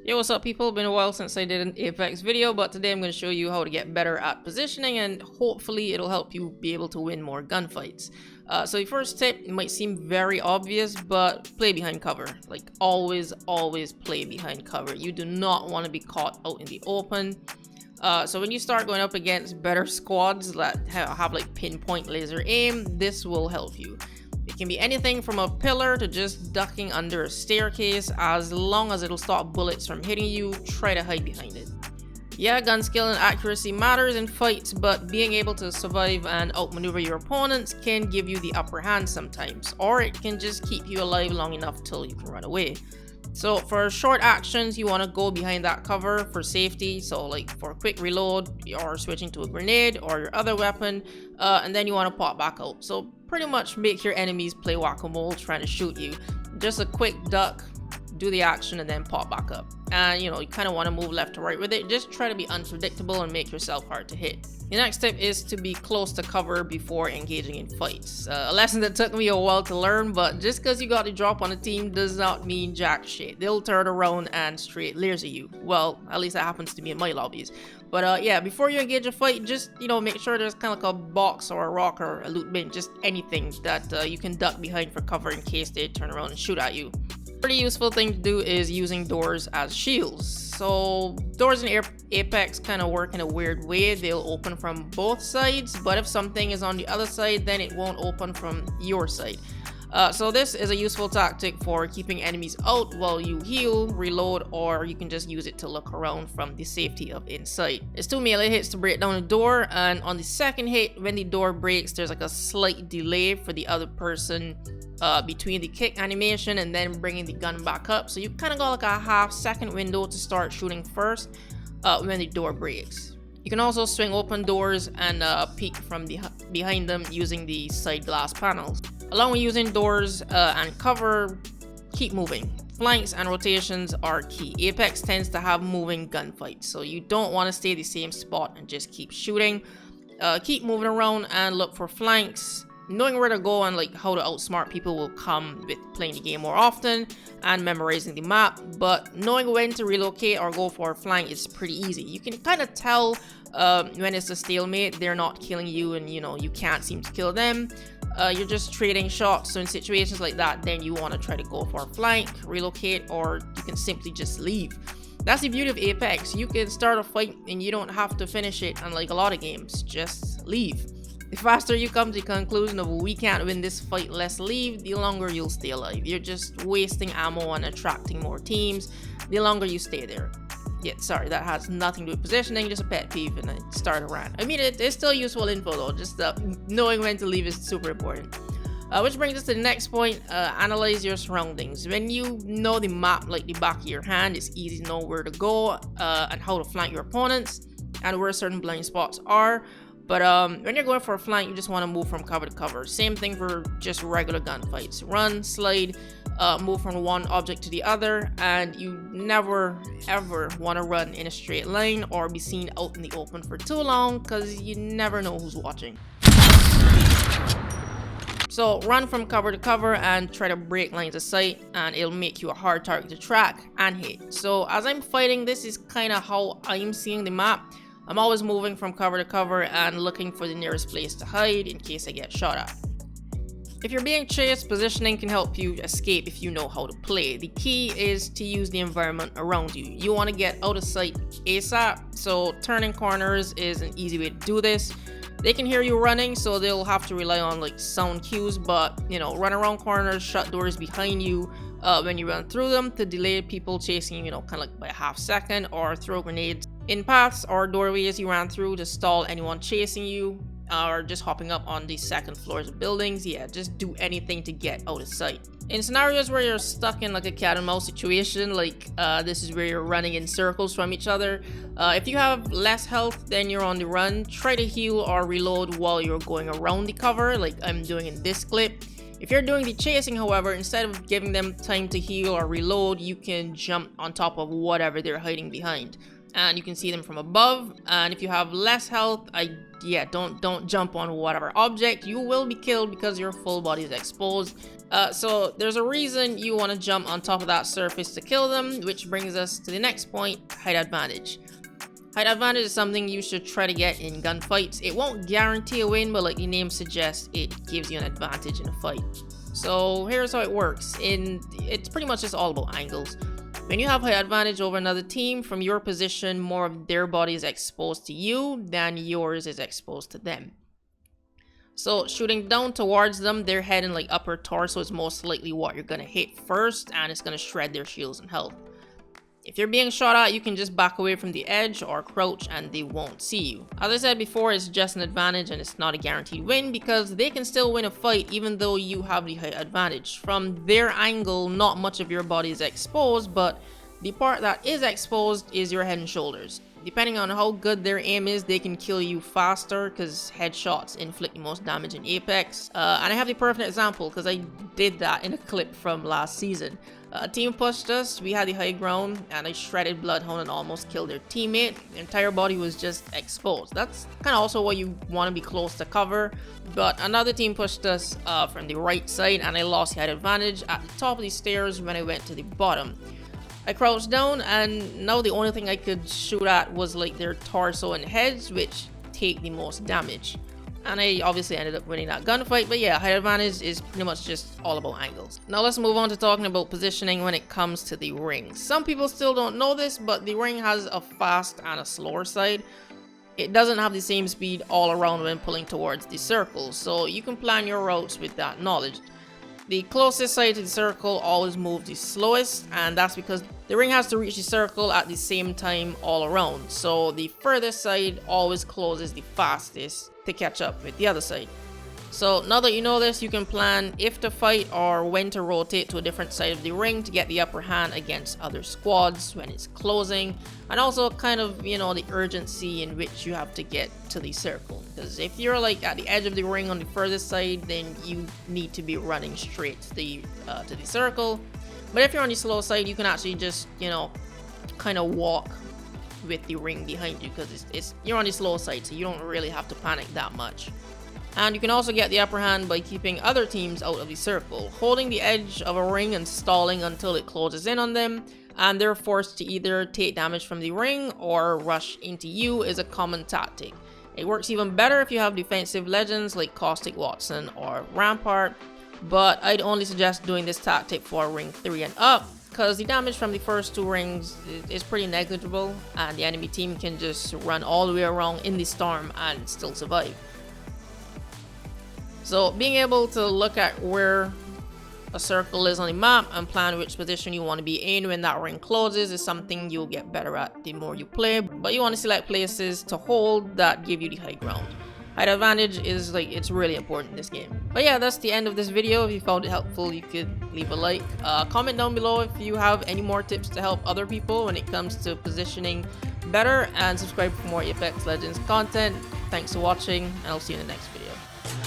Yo, what's up people? Been a while since I did an Apex video, but today I'm going to show you how to get better at positioning and hopefully it'll help you be able to win more gunfights. So the first tip, it might seem very obvious, but play behind cover. Like always play behind cover. You do not want to be caught out in the open. So when you start going up against better squads that have like pinpoint laser aim, this will help you. It can be anything from a pillar to just ducking under a staircase. As long as it'll stop bullets from hitting you, try to hide behind it. Yeah, gun skill and accuracy matters in fights, but being able to survive and outmaneuver your opponents can give you the upper hand sometimes, or it can just keep you alive long enough till you can run away. So for short actions, you want to go behind that cover for safety. So like for a quick reload, or switching to a grenade or your other weapon, and then you want to pop back out. So pretty much make your enemies play whack-a-mole trying to shoot you. Just a quick duck, do the action, and then pop back up. And you kind of want to move left to right with it. Just try to be unpredictable and make yourself hard to hit. The next tip is to be close to cover before engaging in fights. A lesson that took me a while to learn, but just because you got the drop on a team does not mean jack shit. They'll turn around and straight laser you. Well, at least that happens to me in my lobbies. But yeah, before you engage a fight, just make sure there's kind of like a box or a rock or a loot bin, just anything that you can duck behind for cover in case they turn around and shoot at you. Pretty useful thing to do is using doors as shields. So doors in Apex kind of work in a weird way. They'll open from both sides, but if something is on the other side, then it won't open from your side. So this is a useful tactic for keeping enemies out while you heal, reload, or you can just use it to look around from the safety of inside. It's 2 melee hits to break down the door, and on the second hit, when the door breaks, there's like a slight delay for the other person between the kick animation and then bringing the gun back up. So you kind of got like a half-second window to start shooting first when the door breaks. You can also swing open doors and peek from behind them using the side glass panels. Along with using doors and cover, keep moving. Flanks and rotations are key. Apex tends to have moving gunfights, so you don't want to stay the same spot and just keep shooting. Keep moving around and look for flanks. Knowing where to go and like how to outsmart people will come with playing the game more often and memorizing the map, but knowing when to relocate or go for a flank is pretty easy. You can kind of tell when it's a stalemate, they're not killing you and you can't seem to kill them. You're just trading shots, so in situations like that, then you want to try to go for a flank, relocate, or you can simply just leave. That's the beauty of Apex. You can start a fight and you don't have to finish it, unlike a lot of games. Just leave. The faster you come to the conclusion of we can't win this fight, let's leave, the longer you'll stay alive. You're just wasting ammo and attracting more teams the longer you stay there. Yeah, sorry, that has nothing to do with positioning, just a pet peeve and I start a rant. I mean, it's still useful info though, just knowing when to leave is super important. Which brings us to the next point, analyze your surroundings. When you know the map like the back of your hand, it's easy to know where to go and how to flank your opponents and where certain blind spots are. But when you're going for a flank, you just want to move from cover to cover. Same thing for just regular gunfights. Run, slide, move from one object to the other, and you never ever want to run in a straight line or be seen out in the open for too long because you never know who's watching. So run from cover to cover and try to break lines of sight, and it'll make you a hard target to track and hit. So as I'm fighting, this is kind of how I'm seeing the map. I'm always moving from cover to cover and looking for the nearest place to hide in case I get shot at. If you're being chased, positioning can help you escape if you know how to play. The key is to use the environment around you. You want to get out of sight ASAP, so turning corners is an easy way to do this. They can hear you running, so they'll have to rely on like sound cues, but run around corners, shut doors behind you when you run through them to delay people chasing you, kind of like by a half second, or throw grenades in paths or doorways you ran through to stall anyone chasing you, or just hopping up on the second floors of buildings. Yeah, just do anything to get out of sight. In scenarios where you're stuck in like a cat and mouse situation, like this is where you're running in circles from each other, if you have less health than you're on the run, try to heal or reload while you're going around the cover like I'm doing in this clip. If you're doing the chasing, however, instead of giving them time to heal or reload, you can jump on top of whatever they're hiding behind. and you can see them from above. And if you have less health, don't jump on whatever object. You will be killed because your full body is exposed. So there's a reason you want to jump on top of that surface to kill them, which brings us to the next point: height advantage. Height advantage is something you should try to get in gunfights. It won't guarantee a win, but like the name suggests, it gives you an advantage in a fight. So here's how it works. It's pretty much just all about angles. When you have height advantage over another team, from your position, more of their body is exposed to you than yours is exposed to them. So shooting down towards them, their head and like upper torso is most likely what you're gonna hit first, and it's gonna shred their shields and health. If you're being shot at, you can just back away from the edge or crouch and they won't see you. As I said before, it's just an advantage and it's not a guaranteed win, because they can still win a fight even though you have the height advantage. From their angle, not much of your body is exposed, but the part that is exposed is your head and shoulders. Depending on how good their aim is, they can kill you faster, because headshots inflict the most damage in Apex. And I have the perfect example because I did that in a clip from last season. A team pushed us, we had the high ground, and I shredded Bloodhound and almost killed their teammate. Their entire body was just exposed. That's kind of also why you want to be close to cover. But another team pushed us from the right side, and I lost the height advantage at the top of the stairs when I went to the bottom. I crouched down, and now the only thing I could shoot at was like their torso and heads, which take the most damage. And I obviously ended up winning that gunfight, but yeah, height advantage is pretty much just all about angles. Now let's move on to talking about positioning when it comes to the ring. Some people still don't know this, but the ring has a fast and a slower side. It doesn't have the same speed all around when pulling towards the circle, so you can plan your routes with that knowledge. The closest side to the circle always moves the slowest, and that's because the ring has to reach the circle at the same time all around. So the furthest side always closes the fastest to catch up with the other side. So now that you know this, you can plan if to fight or when to rotate to a different side of the ring to get the upper hand against other squads when it's closing, and also kind of, you know, the urgency in which you have to get to the circle. Because if you're like at the edge of the ring on the furthest side, then you need to be running straight to the circle. But if you're on the slow side, you can actually just, you know, kind of walk with the ring behind you, because you're on the slow side, so you don't really have to panic that much. And you can also get the upper hand by keeping other teams out of the circle, holding the edge of a ring and stalling until it closes in on them, and they're forced to either take damage from the ring or rush into you is a common tactic. It works even better if you have defensive legends like Caustic Watson or Rampart, but I'd only suggest doing this tactic for ring 3 and up, because the damage from the first 2 rings is pretty negligible, and the enemy team can just run all the way around in the storm and still survive. So being able to look at where a circle is on the map and plan which position you want to be in when that ring closes is something you'll get better at the more you play, but you want to select places to hold that give you the high ground. Height advantage is it's really important in this game. But yeah, that's the end of this video. If you found it helpful, you could leave a like. Comment down below if you have any more tips to help other people when it comes to positioning better, and subscribe for more Apex Legends content. Thanks for watching, and I'll see you in the next video.